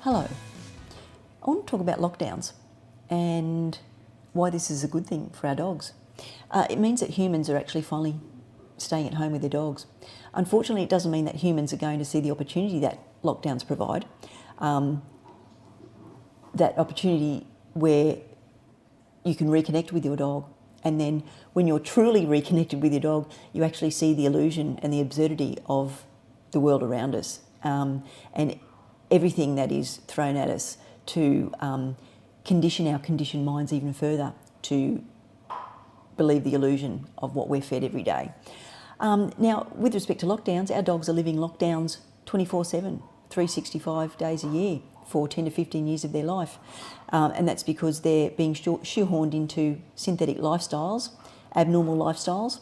Hello. I want to talk about lockdowns and why this is a good thing for our dogs. It means that humans are actually finally staying at home with their dogs. Unfortunately, it doesn't mean that humans are going to see the opportunity that lockdowns provide, that opportunity where you can reconnect with your dog. And then when you're truly reconnected with your dog, you actually see the illusion and the absurdity of the world around us, and everything that is thrown at us to condition our conditioned minds even further to believe the illusion of what we're fed every day. Now, with respect to lockdowns, our dogs are living lockdowns 24/7, 365 days a year for 10 to 15 years of their life. And that's because they're being shoehorned into synthetic lifestyles, abnormal lifestyles,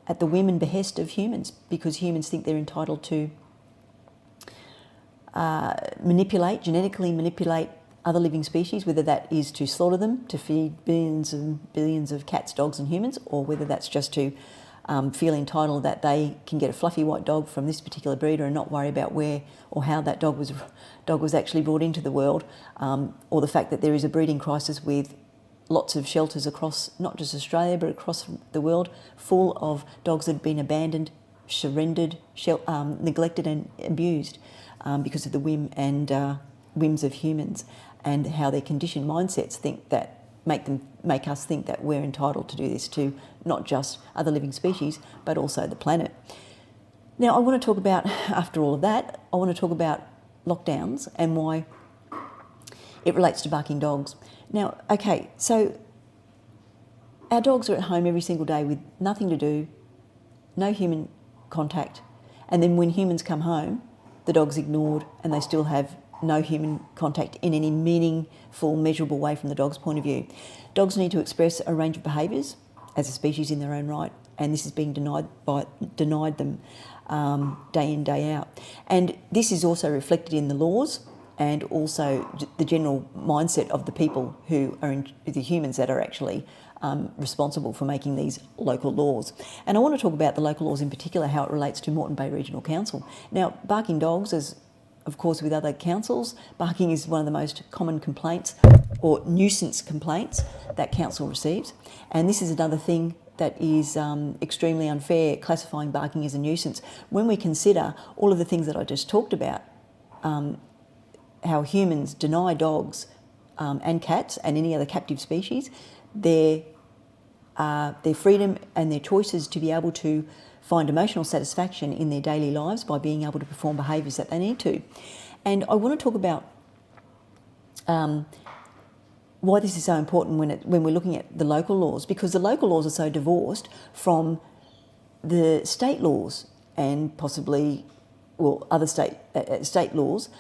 at the whim and behest of humans, because humans think they're entitled to genetically manipulate other living species, whether that is to slaughter them, to feed billions and billions of cats, dogs and humans, or whether that's just to feel entitled that they can get a fluffy white dog from this particular breeder and not worry about where or how that dog was actually brought into the world, or the fact that there is a breeding crisis with lots of shelters across not just Australia but across the world full of dogs that have been abandoned, surrendered, neglected and abused because of the whims of humans, and how their conditioned mindsets think that make us think that we're entitled to do this to not just other living species but also the planet. Now, I want to talk about, after all of that, I want to talk about lockdowns and why it relates to barking dogs. Now, okay, so our dogs are at home every single day with nothing to do, no human contact, and then when humans come home, the dog's ignored and they still have no human contact in any meaningful, measurable way from the dog's point of view. Dogs need to express a range of behaviours as a species in their own right, and this is being denied them day in, day out. And this is also reflected in the laws and also the general mindset of the people who are the humans that are actually responsible for making these local laws. And I want to talk about the local laws in particular, how it relates to Moreton Bay Regional Council. Now, barking dogs, as of course with other councils, barking is one of the most common complaints or nuisance complaints that council receives. And this is another thing that is extremely unfair, classifying barking as a nuisance. When we consider all of the things that I just talked about, how humans deny dogs and cats and any other captive species their freedom and their choices to be able to find emotional satisfaction in their daily lives by being able to perform behaviours that they need to. And I want to talk about why this is so important when we're looking at the local laws, because the local laws are so divorced from the state laws and possibly, well, other state laws.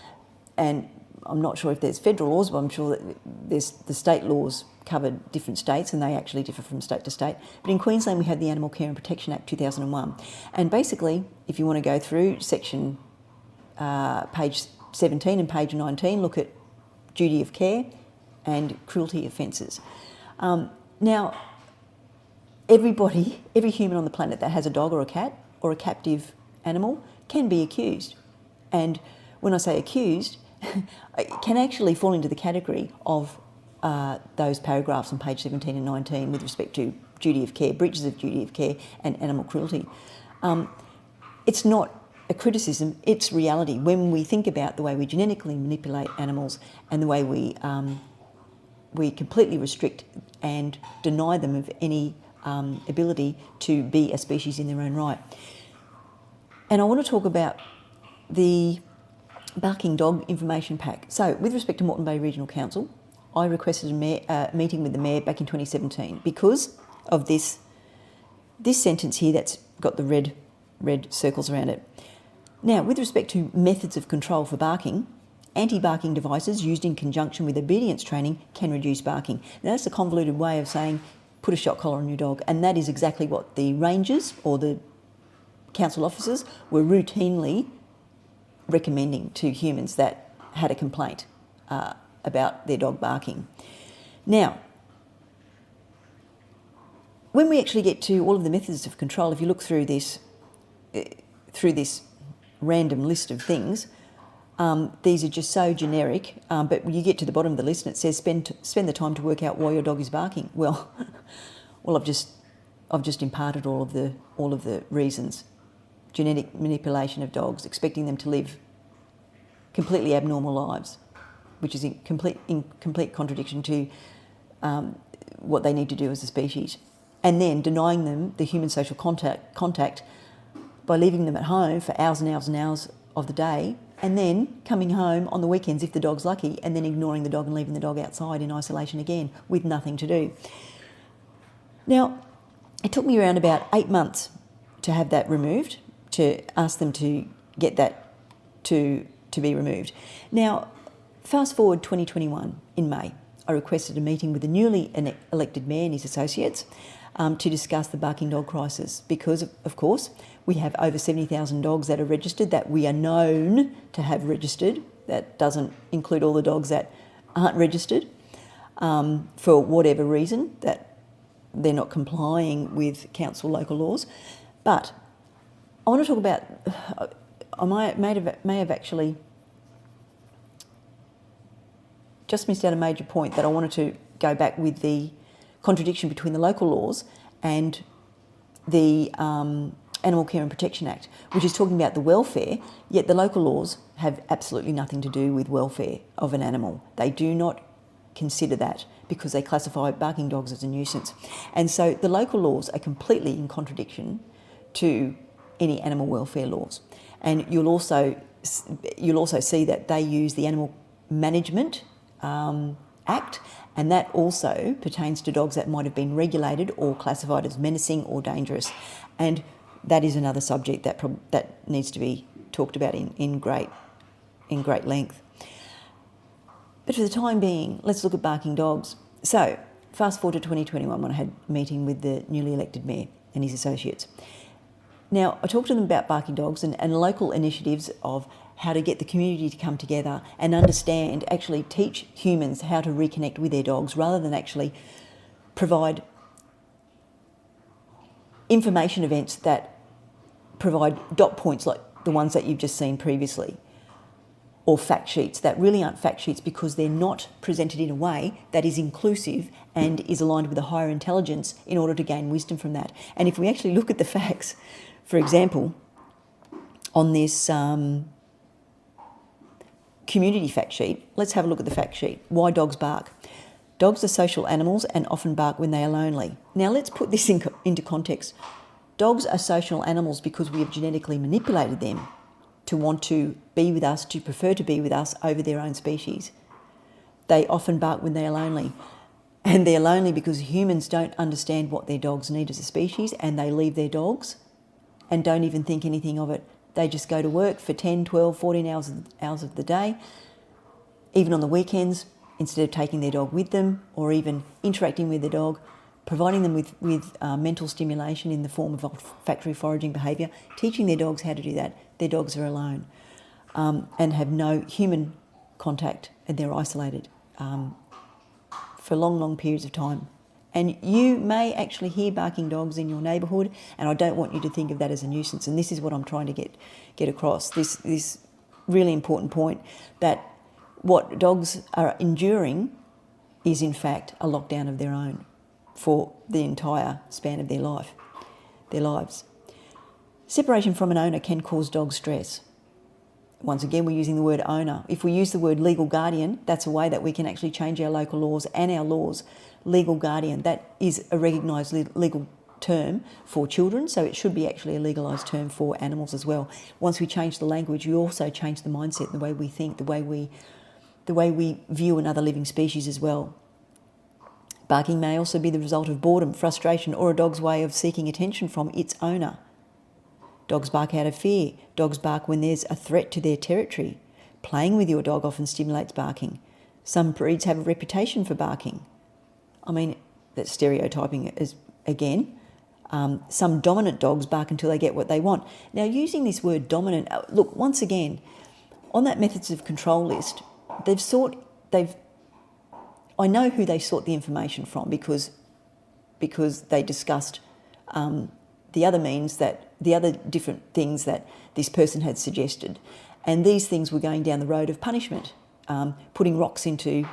And I'm not sure if there's federal laws, but I'm sure that there's the state laws cover different states and they actually differ from state to state. But in Queensland, we have the Animal Care and Protection Act 2001. And basically, if you want to go through section page 17 and page 19, look at duty of care and cruelty offences. Now, every human on the planet that has a dog or a cat or a captive animal can be accused. And when I say accused, it can actually fall into the category of those paragraphs on page 17 and 19 with respect to duty of care, breaches of duty of care and animal cruelty. It's not a criticism, it's reality. When we think about the way we genetically manipulate animals and the way we completely restrict and deny them of any ability to be a species in their own right. And I want to talk about the barking dog information pack. So, with respect to Moreton Bay Regional Council, I requested a meeting with the Mayor back in 2017 because of this sentence here that's got the red circles around it. Now, with respect to methods of control for barking, anti-barking devices used in conjunction with obedience training can reduce barking. Now, that's a convoluted way of saying put a shock collar on your dog, and that is exactly what the rangers or the council officers were routinely recommending to humans that had a complaint about their dog barking. Now, when we actually get to all of the methods of control, if you look through this random list of things, These are just so generic, but you get to the bottom of the list and it says spend the time to work out why your dog is barking. Well, I've just imparted all of the reasons. Genetic manipulation of dogs, expecting them to live completely abnormal lives, which is in complete contradiction to what they need to do as a species, and then denying them the human social contact by leaving them at home for hours and hours and hours of the day, and then coming home on the weekends if the dog's lucky, and then ignoring the dog and leaving the dog outside in isolation again with nothing to do. Now, it took me around about 8 months to have that removed, to ask them to get that to be removed. Now, fast forward 2021 in May, I requested a meeting with the newly elected mayor and his associates to discuss the barking dog crisis, because, of course, we have over 70,000 dogs that are registered, that we are known to have registered. That doesn't include all the dogs that aren't registered for whatever reason, that they're not complying with council local laws. But I want to talk about, I may have actually just missed out a major point, that I wanted to go back with the contradiction between the local laws and the Animal Care and Protection Act, which is talking about the welfare, yet the local laws have absolutely nothing to do with welfare of an animal. They do not consider that, because they classify barking dogs as a nuisance. And so the local laws are completely in contradiction to any animal welfare laws. And you'll also see that they use the Animal Management Act, and that also pertains to dogs that might have been regulated or classified as menacing or dangerous. And that is another subject that needs to be talked about in great length. But for the time being, let's look at barking dogs. So, fast forward to 2021 when I had a meeting with the newly elected mayor and his associates. Now, I talked to them about barking dogs and local initiatives of how to get the community to come together and understand, actually teach humans how to reconnect with their dogs, rather than actually provide information events that provide dot points like the ones that you've just seen previously, or fact sheets that really aren't fact sheets, because they're not presented in a way that is inclusive and is aligned with a higher intelligence in order to gain wisdom from that. And if we actually look at the facts, for example, on this community fact sheet, let's have a look at the fact sheet. Why dogs bark. Dogs are social animals and often bark when they are lonely. Now let's put this into context. Dogs are social animals because we have genetically manipulated them to want to be with us, to prefer to be with us over their own species. They often bark when they are lonely. And they're lonely because humans don't understand what their dogs need as a species, and they leave their dogs and don't even think anything of it. They just go to work for 10, 12, 14 hours of the day, even on the weekends, instead of taking their dog with them or even interacting with their dog, providing them with mental stimulation in the form of olfactory foraging behaviour, teaching their dogs how to do that. Their dogs are alone and have no human contact, and they're isolated for long, long periods of time. And you may actually hear barking dogs in your neighbourhood, and I don't want you to think of that as a nuisance. And this is what I'm trying to get across, this really important point, that what dogs are enduring is in fact a lockdown of their own for the entire span of their lives. Separation from an owner can cause dog stress. Once again, we're using the word owner. If we use the word legal guardian, that's a way that we can actually change our local laws and our laws. Legal guardian, that is a recognised legal term for children, so it should be actually a legalised term for animals as well. Once we change the language, we also change the mindset, the way we think, the way we view another living species as well. Barking may also be the result of boredom, frustration, or a dog's way of seeking attention from its owner. Dogs bark out of fear. Dogs bark when there's a threat to their territory. Playing with your dog often stimulates barking. Some breeds have a reputation for barking. I mean, that's stereotyping is again. Some dominant dogs bark until they get what they want. Now, using this word dominant, look, once again, on that methods of control list, I know who they sought the information from because they discussed the other different things that this person had suggested. And these things were going down the road of punishment, putting rocks into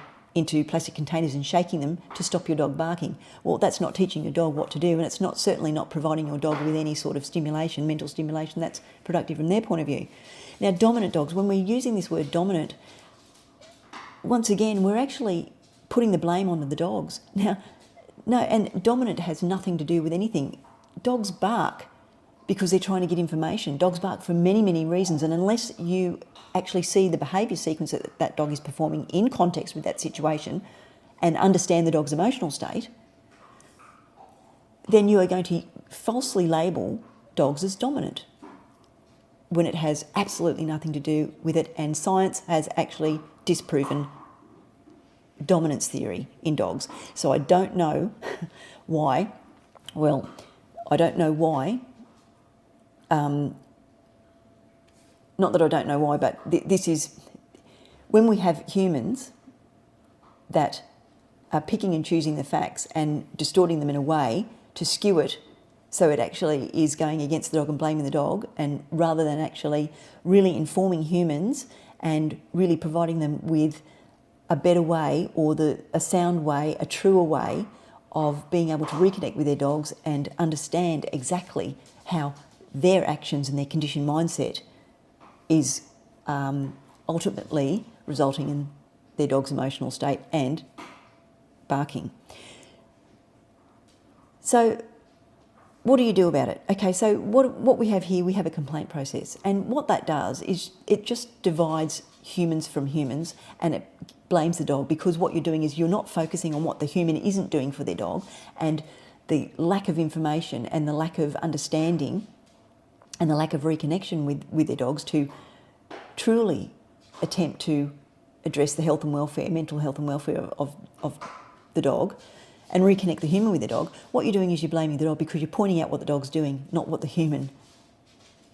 plastic containers and shaking them to stop your dog barking. Well, that's not teaching your dog what to do, and it's certainly not providing your dog with any sort of stimulation, mental stimulation that's productive from their point of view. Now, dominant dogs, when we're using this word dominant, once again, we're actually putting the blame onto the dogs. Now, no, and dominant has nothing to do with anything. Dogs bark because they're trying to get information. Dogs bark for many, many reasons, and unless you actually see the behaviour sequence that that dog is performing in context with that situation and understand the dog's emotional state, then you are going to falsely label dogs as dominant when it has absolutely nothing to do with it, and science has actually disproven dominance theory in dogs. So I don't know why, not that I don't know why, but this is when we have humans that are picking and choosing the facts and distorting them in a way to skew it so it actually is going against the dog and blaming the dog, and rather than actually really informing humans and really providing them with a better way, or a sound way, a truer way of being able to reconnect with their dogs and understand exactly how their actions and their conditioned mindset is ultimately resulting in their dog's emotional state and barking. So what do you do about it? Okay, so what we have here, we have a complaint process, and what that does is it just divides humans from humans, and it blames the dog, because what you're doing is you're not focusing on what the human isn't doing for their dog, and the lack of information and the lack of understanding and the lack of reconnection with their dogs to truly attempt to address the health and welfare, mental health and welfare of the dog, and reconnect the human with the dog. What you're doing is you're blaming the dog because you're pointing out what the dog's doing, not what the human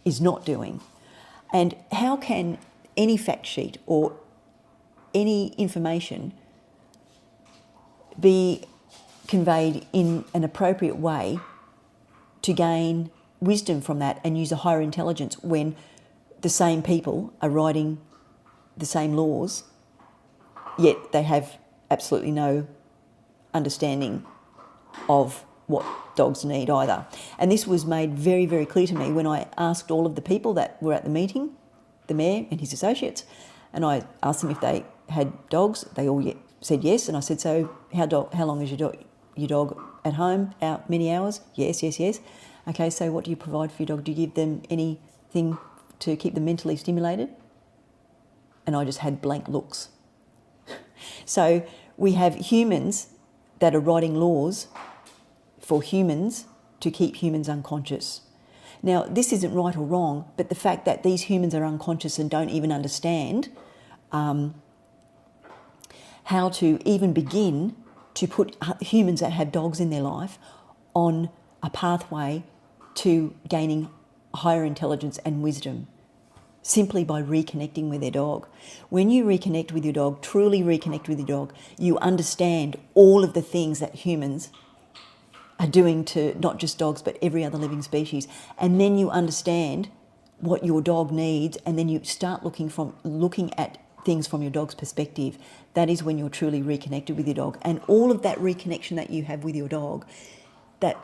is not doing. And how can any fact sheet or any information be conveyed in an appropriate way to gain wisdom from that and use a higher intelligence when the same people are writing the same laws, yet they have absolutely no understanding of what dogs need either? And this was made very, very clear to me when I asked all of the people that were at the meeting, the mayor and his associates, and I asked them if they had dogs. They all said yes, and I said, so how long is your dog at home? Out many hours? Yes. Okay, so what do you provide for your dog? Do you give them anything to keep them mentally stimulated? And I just had blank looks. So we have humans that are writing laws for humans to keep humans unconscious. Now, this isn't right or wrong, but the fact that these humans are unconscious and don't even understand how to even begin to put humans that have dogs in their life on a pathway to gaining higher intelligence and wisdom, simply by reconnecting with their dog. When you reconnect with your dog, truly reconnect with your dog, you understand all of the things that humans are doing to not just dogs but every other living species, and then you understand what your dog needs, and then you start looking at things from your dog's perspective. That is when you're truly reconnected with your dog. And all of that reconnection that you have with your dog, that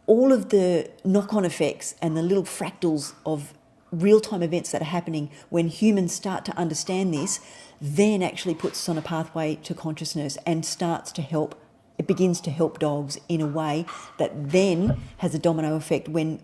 all of the knock-on effects and the little fractals of real-time events that are happening when humans start to understand this, then actually puts us on a pathway to consciousness and starts to help. It begins to help dogs in a way that then has a domino effect when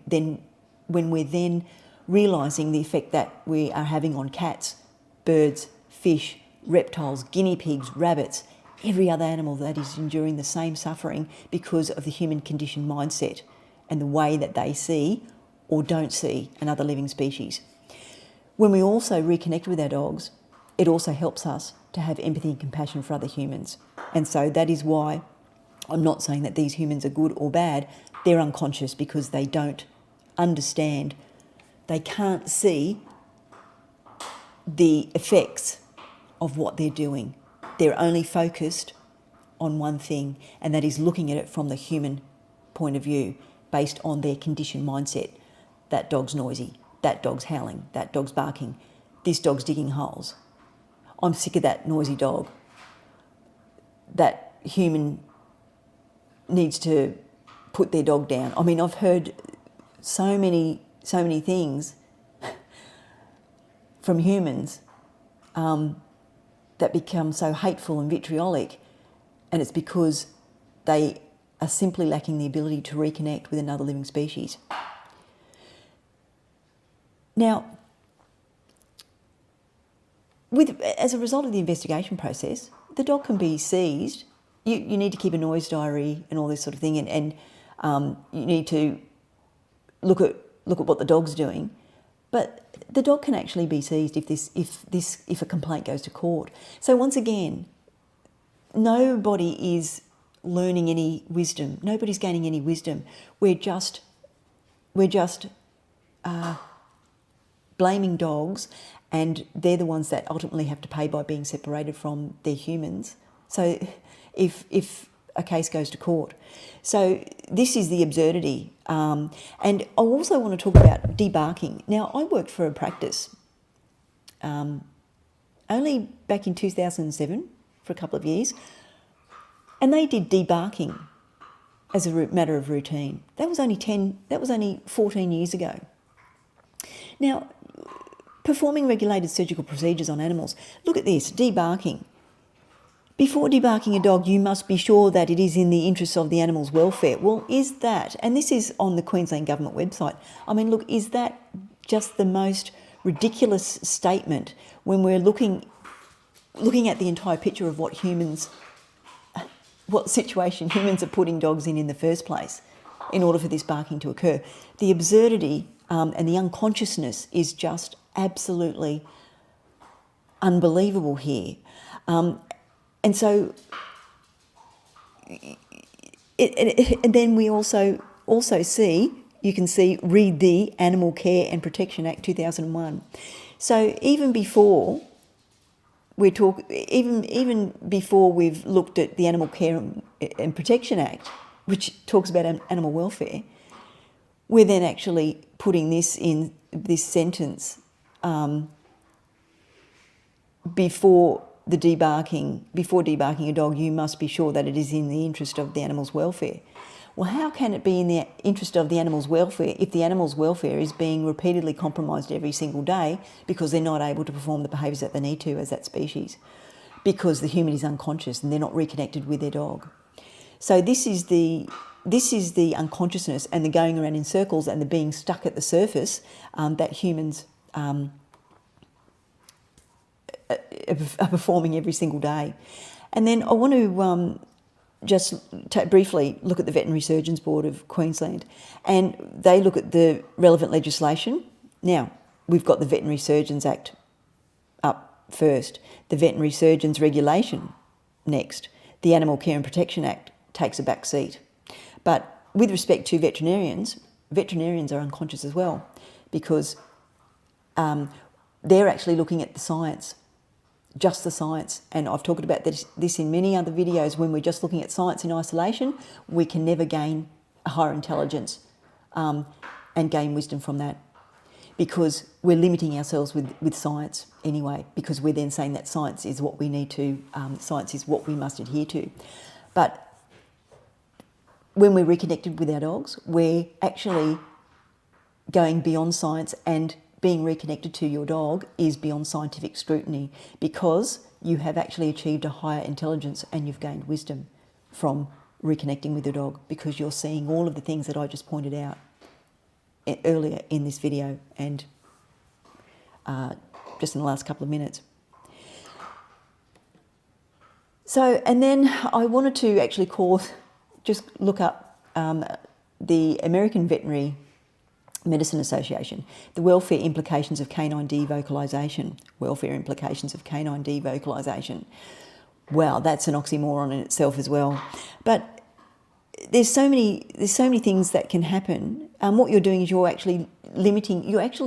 we're then realising the effect that we are having on cats, birds, fish, reptiles, guinea pigs, rabbits, every other animal that is enduring the same suffering because of the human conditioned mindset and the way that they see or don't see another living species. When we also reconnect with our dogs, it also helps us to have empathy and compassion for other humans. And so that is why I'm not saying that these humans are good or bad. They're unconscious because they don't understand. They can't see the effects of what they're doing. They're only focused on one thing, and that is looking at it from the human point of view based on their conditioned mindset. That dog's noisy, that dog's howling, that dog's barking. this dog's digging holes. I'm sick of that noisy dog. That human needs to put their dog down. I mean, I've heard so many things from humans that become so hateful and vitriolic, and it's because they are simply lacking the ability to reconnect with another living species. Now, as a result of the investigation process, the dog can be seized. You need to keep a noise diary and all this sort of thing, and you need to look at what the dog's doing. But the dog can actually be seized if a complaint goes to court. So once again, nobody is learning any wisdom. Nobody's gaining any wisdom. We're just blaming dogs, and they're the ones that ultimately have to pay by being separated from their humans. So if a case goes to court. So this is the absurdity. And I also want to talk about debarking. Now, I worked for a practice only back in 2007 for a couple of years, and they did debarking as a matter of routine. That was only 14 years ago. Now, performing regulated surgical procedures on animals. Look at this, debarking. Before debarking a dog, you must be sure that it is in the interests of the animal's welfare. Well, is that, and this is on the Queensland Government website, I mean, look, is that just the most ridiculous statement when we're looking at the entire picture of what situation humans are putting dogs in the first place in order for this barking to occur? The absurdity and the unconsciousness is just absolutely unbelievable here. And so, and then we also see, you can see, read the Animal Care and Protection Act 2001. So even before even before we've looked at the Animal Care and Protection Act, which talks about animal welfare, we're then actually putting this in this sentence before debarking a dog, you must be sure that it is in the interest of the animal's welfare. Well, how can it be in the interest of the animal's welfare if the animal's welfare is being repeatedly compromised every single day because they're not able to perform the behaviours that they need to as that species, because the human is unconscious and they're not reconnected with their dog? So this is the unconsciousness and the going around in circles and the being stuck at the surface that humans are performing every single day. And then I want to just briefly look at the Veterinary Surgeons Board of Queensland, and they look at the relevant legislation. Now, we've got the Veterinary Surgeons Act up first, the Veterinary Surgeons Regulation next, the Animal Care and Protection Act takes a back seat. But with respect to veterinarians are unconscious as well, because they're actually looking at the science, just the science. And I've talked about this in many other videos. When we're just looking at science in isolation, we can never gain a higher intelligence and gain wisdom from that, because we're limiting ourselves with science anyway, because we're then saying that science is what we need to, science is what we must adhere to. But when we're reconnected with our dogs, we're actually going beyond science, and being reconnected to your dog is beyond scientific scrutiny, because you have actually achieved a higher intelligence and you've gained wisdom from reconnecting with your dog, because you're seeing all of the things that I just pointed out earlier in this video and just in the last couple of minutes. So, and then I wanted to actually just look up the American Veterinary Medicine Association, the welfare implications of canine devocalisation. Welfare implications of canine devocalisation. Wow, that's an oxymoron in itself as well. But there's so many things that can happen. What you're doing is you're actually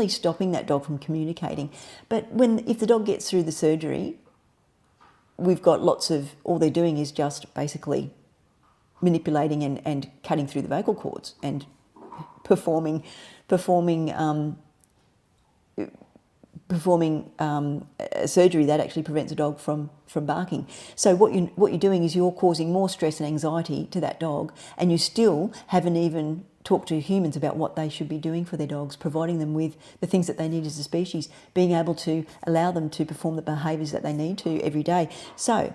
stopping that dog from communicating. But if the dog gets through the surgery, we've got all they're doing is just basically manipulating and cutting through the vocal cords and performing performing a surgery that actually prevents a dog from barking. So what you're doing is you're causing more stress and anxiety to that dog, and you still haven't even talked to humans about what they should be doing for their dogs, providing them with the things that they need as a species, being able to allow them to perform the behaviours that they need to every day. So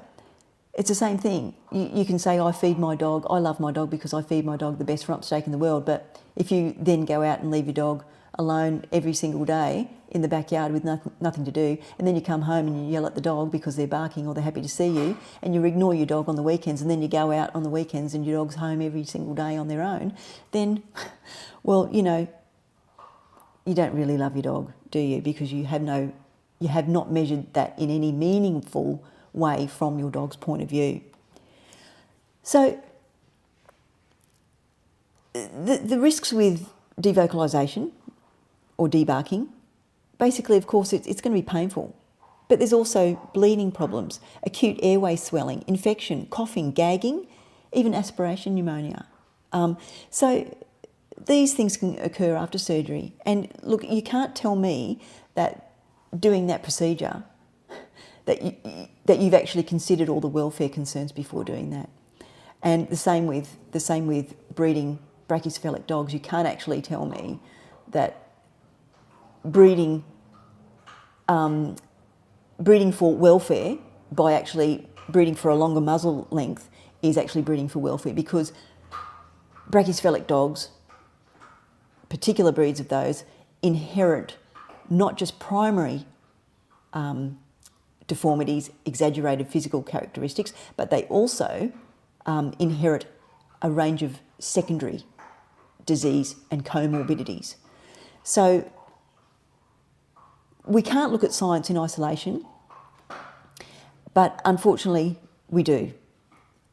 it's the same thing. You can say, I feed my dog, I love my dog because I feed my dog the best rump steak in the world, but if you then go out and leave your dog alone every single day in the backyard with nothing to do, and then you come home and you yell at the dog because they're barking or they're happy to see you, and you ignore your dog on the weekends, and then you go out on the weekends and your dog's home every single day on their own, then, well, you don't really love your dog, do you? Because you have not measured that in any meaningful way from your dog's point of view. So the risks with devocalisation or debarking, basically, of course, it's going to be painful. But there's also bleeding problems, acute airway swelling, infection, coughing, gagging, even aspiration pneumonia. So these things can occur after surgery. And look, you can't tell me that doing that procedure that you've actually considered all the welfare concerns before doing that. And the same with breeding brachycephalic dogs. You can't actually tell me that breeding for welfare by actually breeding for a longer muzzle length is actually breeding for welfare, because brachycephalic dogs, particular breeds of those, inherit not just primary deformities, exaggerated physical characteristics, but they also inherit a range of secondary disease and comorbidities. So we can't look at science in isolation, but unfortunately we do.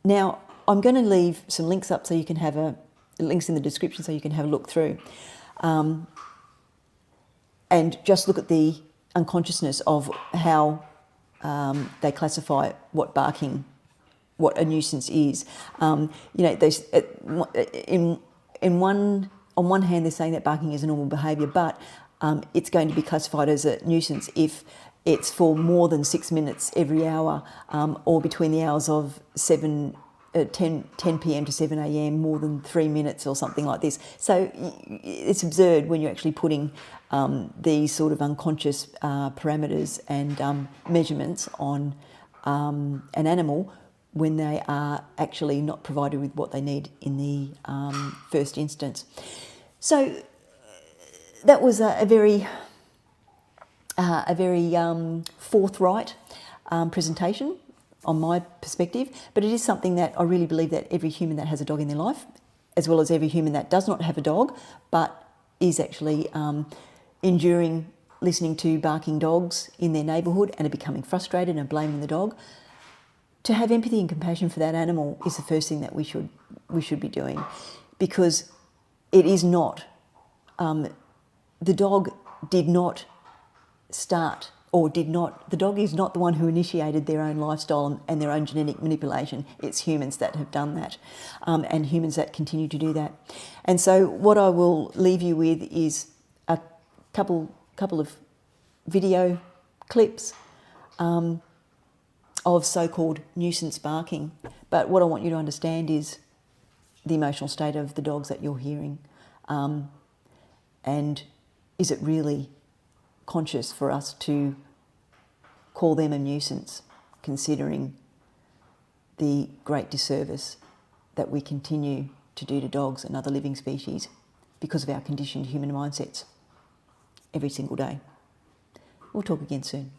Now, I'm going to leave some links up so you can have links in the description so you can have a look through, and just look at the unconsciousness of how they classify what a nuisance is. On one hand, they're saying that barking is a normal behaviour, but it's going to be classified as a nuisance if it's for more than 6 minutes every hour, or between the hours of 10 p.m. to 7 a.m, more than 3 minutes or something like this. So it's absurd when you're actually putting these sort of unconscious parameters and measurements on an animal when they are actually not provided with what they need in the first instance. So that was a very forthright presentation on my perspective, but it is something that I really believe that every human that has a dog in their life, as well as every human that does not have a dog but is actually enduring listening to barking dogs in their neighbourhood and are becoming frustrated and blaming the dog, to have empathy and compassion for that animal is the first thing that we should be doing, because it is not, the dog did not start, or the dog is not the one who initiated their own lifestyle and their own genetic manipulation. It's humans that have done that, and humans that continue to do that. And so what I will leave you with is a couple of video clips of so-called nuisance barking. But what I want you to understand is the emotional state of the dogs that you're hearing, and is it really conscious for us to call them a nuisance, considering the great disservice that we continue to do to dogs and other living species because of our conditioned human mindsets every single day. We'll talk again soon.